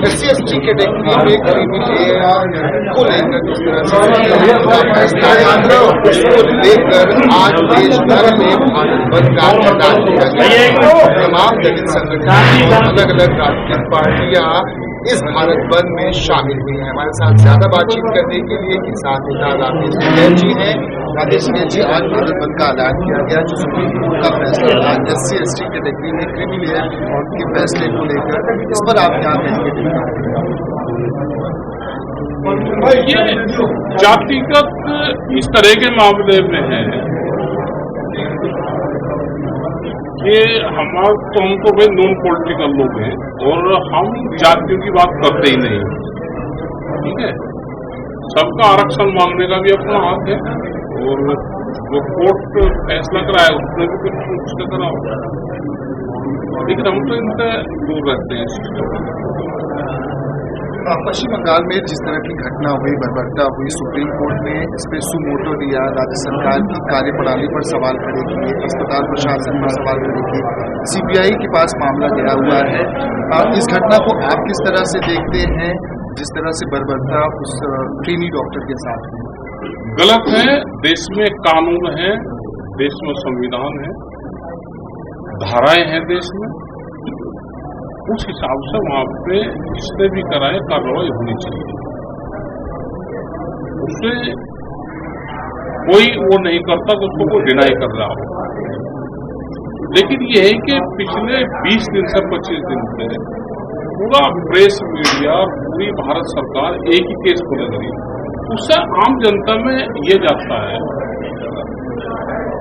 SC/ST category में गरीबी को लेकर जिस तरह से फैसला है उसको लेकर आज देश भर में भारत बंद का ऐलान किया गया। तमाम दलित संगठन और अलग अलग राजनीतिक पार्टियां इस भारत बंद में शामिल हुई हैं। हमारे साथ ज्यादा बातचीत करने के लिए किसान नेता राकेश टिकैत जी हैं। राकेश टिकैत जी, आज भारत बंद का ऐलान किया गया जो सुप्रीम कोर्ट का फैसला था SC/ST कैटेगरी में क्रिमिनल है के फैसले को लेकर, इस पर आप क्या कहेंगे? ये जातिगत इस तरह के मामले में है कि हम तो भाई नॉन पॉलिटिकल लोग हैं और हम जातियों की बात करते ही नहीं, ठीक है। सबका आरक्षण मांगने का भी अपना हक है और जो कोर्ट फैसला कराया उसमें भी कुछ उसका करा होगा, लेकिन हम तो इनसे दूर रहते हैं। पश्चिम बंगाल में जिस तरह की घटना हुई, बर्बरता हुई, सुप्रीम कोर्ट ने इस पर सुमोटो लिया, राज्य सरकार की कार्यप्रणाली पर सवाल खड़े किए, अस्पताल प्रशासन पर सवाल खड़े किए, CBI के पास मामला गया हुआ है। इस घटना को आप किस तरह से देखते हैं, जिस तरह से बर्बरता उस ट्रेनी डॉक्टर के साथ हुई? गलत है। देश में कानून है, देश में संविधान है, धाराएं हैं देश में, उस हिसाब से वहां पे जिसने भी कराए कार्रवाई होनी चाहिए। उससे कोई वो नहीं करता कि उसको कोई डिनाई कर रहा हो, लेकिन ये है कि पिछले 20 दिन से 25 दिन से पूरा प्रेस मीडिया, पूरी भारत सरकार एक ही केस को लग रही है। उससे आम जनता में ये जाता है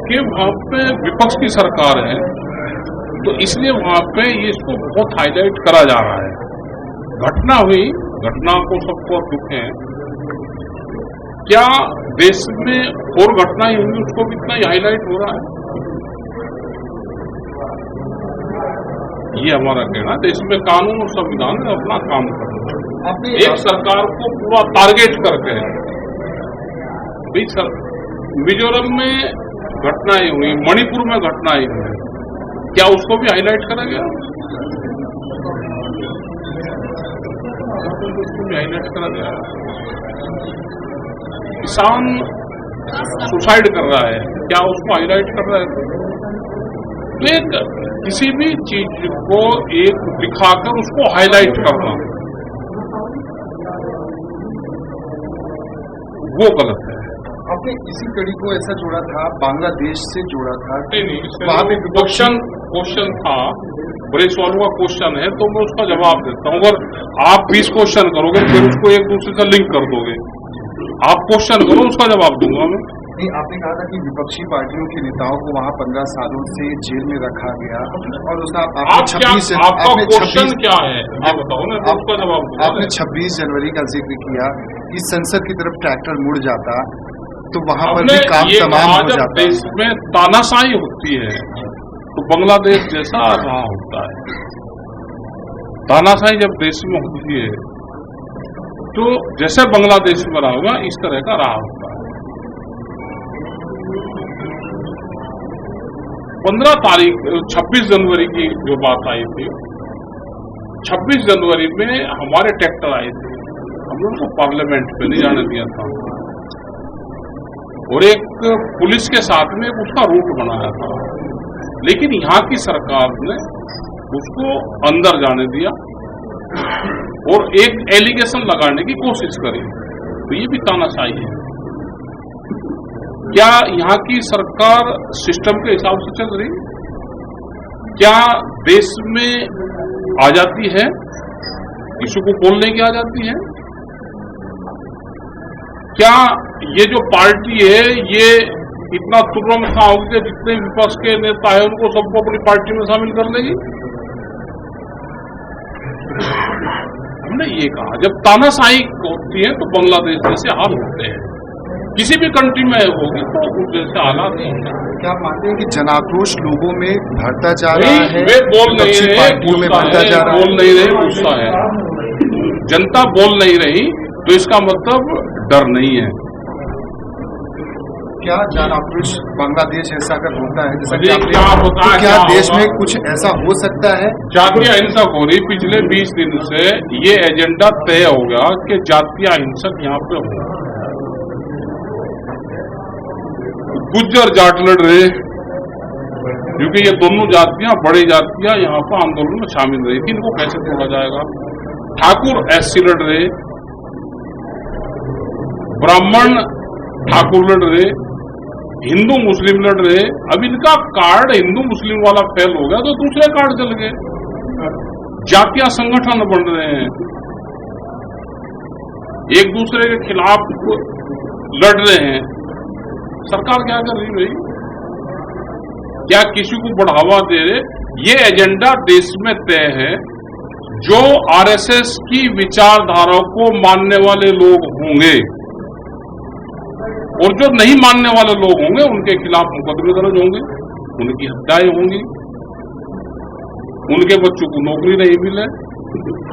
कि वहां पे विपक्ष की सरकार है, तो इसलिए वहां पे ये इसको बहुत हाईलाइट करा जा रहा है। घटना हुई, घटना को सबको दुख है। क्या देश में और घटनाएं हुई उसको भी इतना हाईलाइट हो रहा है? ये हमारा कहना। देश में कानून और संविधान ने अपना काम करना, एक सरकार को पूरा टारगेट करके मिजोरम में घटनाएं हुई, मणिपुर में घटनाएं हुई, क्या उसको भी हाईलाइट करा गया? उसको भी हाईलाइट करा गया। किसान सुसाइड कर रहा है, क्या उसको हाईलाइट कर रहा है? तो एक किसी भी चीज को एक दिखाकर उसको हाईलाइट करना, वो गलत है। आपने इसी कड़ी को ऐसा जोड़ा था, बांग्लादेश से जोड़ा था। नहीं, वहां पे क्वेश्चन था, बड़े सवालों का क्वेश्चन है तो मैं उसका जवाब देता हूँ। अगर आप 20 क्वेश्चन करोगे फिर उसको एक दूसरे से लिंक कर दोगे। आप क्वेश्चन करो, उसका जवाब दूंगा मैं। नहीं, आपने कहा था कि विपक्षी पार्टियों के नेताओं को वहां 15 सालों से जेल में रखा गया और उसका आपका क्वेश्चन क्या है आप बताओ ना, आपका जवाब। आपने 26 जनवरी का जिक्र किया कि संसद की तरफ ट्रैक्टर मुड़ जाता तो वहां पर भी काम तमाम हो जाता। देश में तानाशाही होती है तो बांग्लादेश जैसा रहा होता है। तानाशाही जब देश में होती है तो जैसे बांग्लादेश में रहा होगा इस तरह का रहा होता है। 26 जनवरी की जो बात आई थी, 26 जनवरी में हमारे ट्रैक्टर आए थे, हम लोगों को पार्लियामेंट पे नहीं जाने दिया था और एक पुलिस के साथ में उसका रूट बनाया था, लेकिन यहाँ की सरकार ने उसको अंदर जाने दिया और एक एलिगेशन लगाने की कोशिश करी, तो ये भी तानाशाही है। क्या यहाँ की सरकार सिस्टम के हिसाब से चल रही? क्या देश में आ जाती है, किसी को बोलने की आ जाती है? क्या ये जो पार्टी है ये इतना तुरंत खा होगी कि जितने विपक्ष के नेता है उनको सबको अपनी पार्टी में शामिल कर लेगी? हमने ये कहा जब तानाशाही होती है तो बांग्लादेश जैसे हाल होते हैं, किसी भी कंट्री में होगी तो उस जैसे हालात नहीं है। क्या आप मानते हैं कि जनाक्रोश लोगों में बढ़ता जा रहा है? वे बोल नहीं रहे, पार्टियों में बढ़ता जा रहा है, बोल नहीं रहे, गुस्सा है। जनता बोल नहीं रही तो इसका मतलब डर नहीं है। क्या जान आक्रोश बांग्लादेश ऐसा अगर होता है जैसा कि अरे आपने क्या होता है, तो क्या क्या देश होगा? में कुछ ऐसा हो सकता है? जातीय हिंसक हो रही पिछले 20 दिन से ये एजेंडा तय हो गया कि जातीय हिंसक यहाँ पे हो। गुज्जर जाट लड़ रहे क्योंकि ये दोनों जातियां बड़ी जातियां यहाँ पर आंदोलन में शामिल रही थी, इनको कैसे तोड़ा जाएगा। ठाकुर एससी लड़ रहे, ब्राह्मण ठाकुर लड़ रहे, हिंदू मुस्लिम लड़ रहे। अब इनका कार्ड हिंदू मुस्लिम वाला फेल हो गया तो दूसरे कार्ड चल गए। जातीय संगठन बन रहे हैं, एक दूसरे के खिलाफ लड़ रहे हैं। सरकार क्या कर रही भाई? क्या किसी को बढ़ावा दे रहे? ये एजेंडा देश में तय है। जो आरएसएस की विचारधारा को मानने वाले लोग होंगे और जो नहीं मानने वाले लोग होंगे उनके खिलाफ मुकदमे दर्ज होंगे, उनकी हत्याएं होंगी, उनके बच्चों को नौकरी नहीं मिले।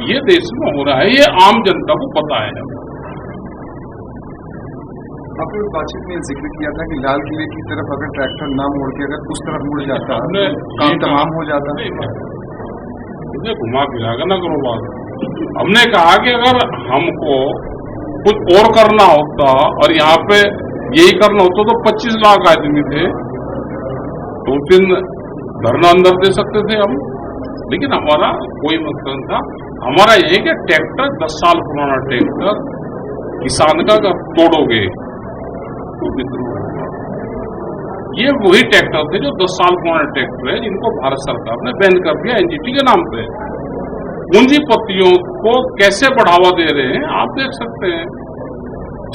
ये देश में हो रहा है, ये आम जनता को पता है। आपने बातचीत में जिक्र किया था कि लाल किले की तरफ अगर ट्रैक्टर ना मोड़ के अगर उस तरफ मुड़ जाता हमने काम तमाम हो जाता। मुझे घुमा फिरा के ना करो बात। हमने कहा कि अगर हमको कुछ और करना होता और यहाँ पे यही करना होता तो 25 लाख आदमी थे, 2-3 धरना अंदर दे सकते थे हम। लेकिन हमारा कोई मतलब था। हमारा ये कि ट्रैक्टर 10 साल पुराना ट्रैक्टर किसान का अगर तोड़ोगे तो विद्रोह होगा। ये वही ट्रैक्टर थे जो 10 साल पुराने ट्रैक्टर है जिनको भारत सरकार ने बैन कर दिया एनजीटी के नाम पे। पूंजीपतियों को कैसे बढ़ावा दे रहे हैं आप देख सकते हैं।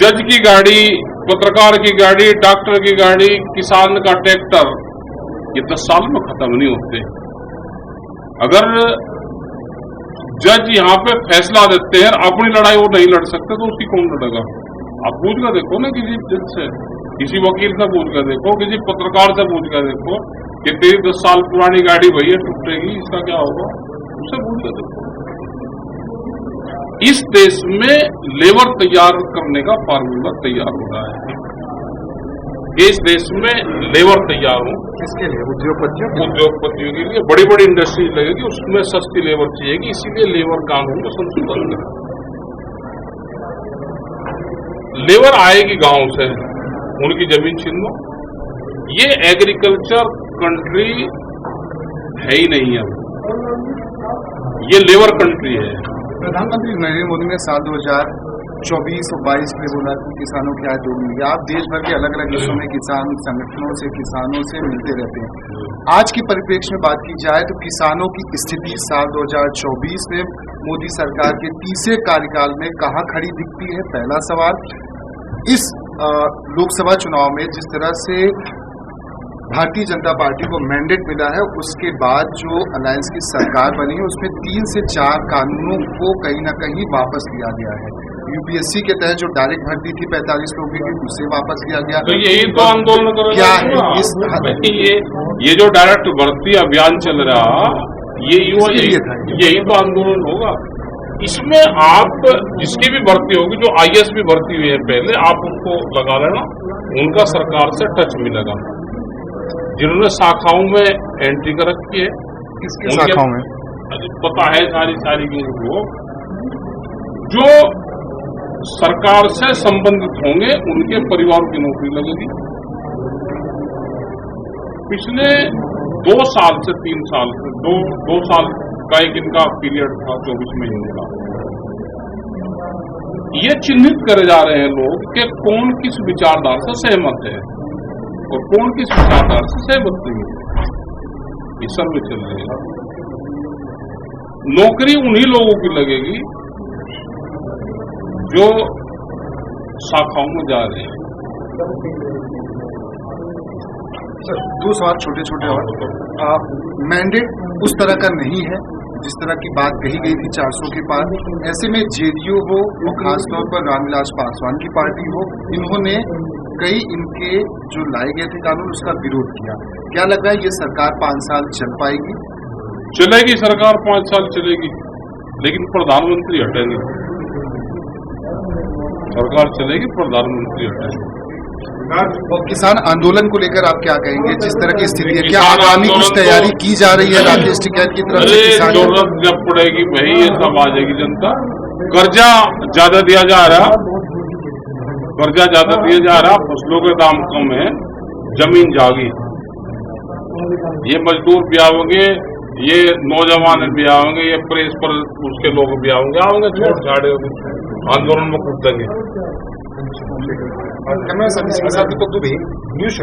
जज की गाड़ी, पत्रकार की गाड़ी, डॉक्टर की गाड़ी, किसान का ट्रैक्टर, ये 10 साल में खत्म नहीं होते। अगर जज यहाँ पे फैसला देते हैं अपनी लड़ाई वो नहीं लड़ सकते तो उसकी कौन लड़ेगा? आप पूछ कर देखो ना किसी जज से, किसी वकील से पूछ कर देखो, किसी पत्रकार से पूछ कर देखो कि तेरी 10 साल पुरानी गाड़ी भैया टूटेगी, इसका क्या होगा? उससे पूछ कर देखो। इस देश में लेबर तैयार करने का फार्मूला तैयार हो रहा है। इस देश में लेबर तैयार हो, किसके लिए? उद्योगपतियों के लिए बड़ी बड़ी इंडस्ट्री लगेगी, उसमें सस्ती लेबर चाहिएगी, इसीलिए लेबर कानून को संशोधन करें। लेबर आएगी गांव से, उनकी जमीन छीन लो। ये एग्रीकल्चर कंट्री है ही नहीं है, ये लेबर कंट्री है। प्रधानमंत्री नरेंद्र मोदी ने साल 2024 और 22 में बोला कि किसानों की आय दोगुनी। आप देश भर के अलग अलग हिस्सों में किसान संगठनों से, किसानों से मिलते रहते हैं। आज की परिप्रेक्ष्य में बात की जाए तो किसानों की स्थिति साल 2024 में मोदी सरकार के तीसरे कार्यकाल में कहाँ खड़ी दिखती है? पहला सवाल। इस लोकसभा चुनाव में जिस तरह से भारतीय जनता पार्टी को मैंडेट मिला है, उसके बाद जो अलायंस की सरकार बनी है उसमें 3 से 4 कानूनों को कहीं ना कहीं वापस लिया गया है। यूपीएससी के तहत जो डायरेक्ट भर्ती थी 45 लोगों की, उसे वापस लिया गया। तो यही तो आंदोलन क्या है ये जो डायरेक्ट भर्ती अभियान चल रहा, यही तो आंदोलन होगा। इसमें आप जिसकी भी भर्ती होगी, जो आईएएस भी भर्ती हुई है पहले, आप उनको लगा लेना, उनका सरकार से टच मिलेगा। जिन्होंने शाखाओं में एंट्री कर रखी है, किसकी शाखाओं में पता है सारी को, जो सरकार से संबंधित होंगे उनके परिवार की नौकरी लगेगी। पिछले 2 साल से 3 साल से 2 साल का एक इनका पीरियड था, 24 महीने का। ये चिन्हित करे जा रहे हैं लोग कि कौन किस विचारधारा से सहमत है और कौन किस विचारधारा से सहमत नहीं है। ये सर्वे चल रही है। नौकरी उन्हीं लोगों की लगेगी जो शाखाओं में जा रहे हैं। सर, 2 सवाल छोटे छोटे और। मैंडेट उस तरह का नहीं है जिस तरह की बात कही गई थी 400 के पार। ऐसे में जेडीयू हो और खासतौर पर रामविलास पासवान की पार्टी हो, इन्होंने कई इनके जो लाए गए थे कानून उसका विरोध किया। क्या लग रहा है ये सरकार 5 साल चल पाएगी? चलेगी सरकार, 5 साल चलेगी, लेकिन प्रधानमंत्री हटेंगे। सरकार चलेगी, प्रधानमंत्री हटेंगे। और किसान आंदोलन को लेकर आप क्या कहेंगे, जिस तरह की स्थिति है, क्या किसान आगामी कुछ आंदोलन तैयारी तो- की जा रही है राकेश टिकैत की तरफ से? अरे किसान जरूरत जब पड़ेगी भाई ये सब आ जाएगी जनता। कर्जा ज्यादा दिया जा रहा, कर्जा ज्यादा दिया जा रहा, फसलों के दाम कम है, जमीन जागी। ये मजदूर भी आओगे, ये नौजवान भी आओगे, ये प्रेस पर उसके लोग भी आओगे छोड़ छाड़े आंदोलन में कूद देंगे। कैमरा सर्विस के साथ तो दुबे न्यूज़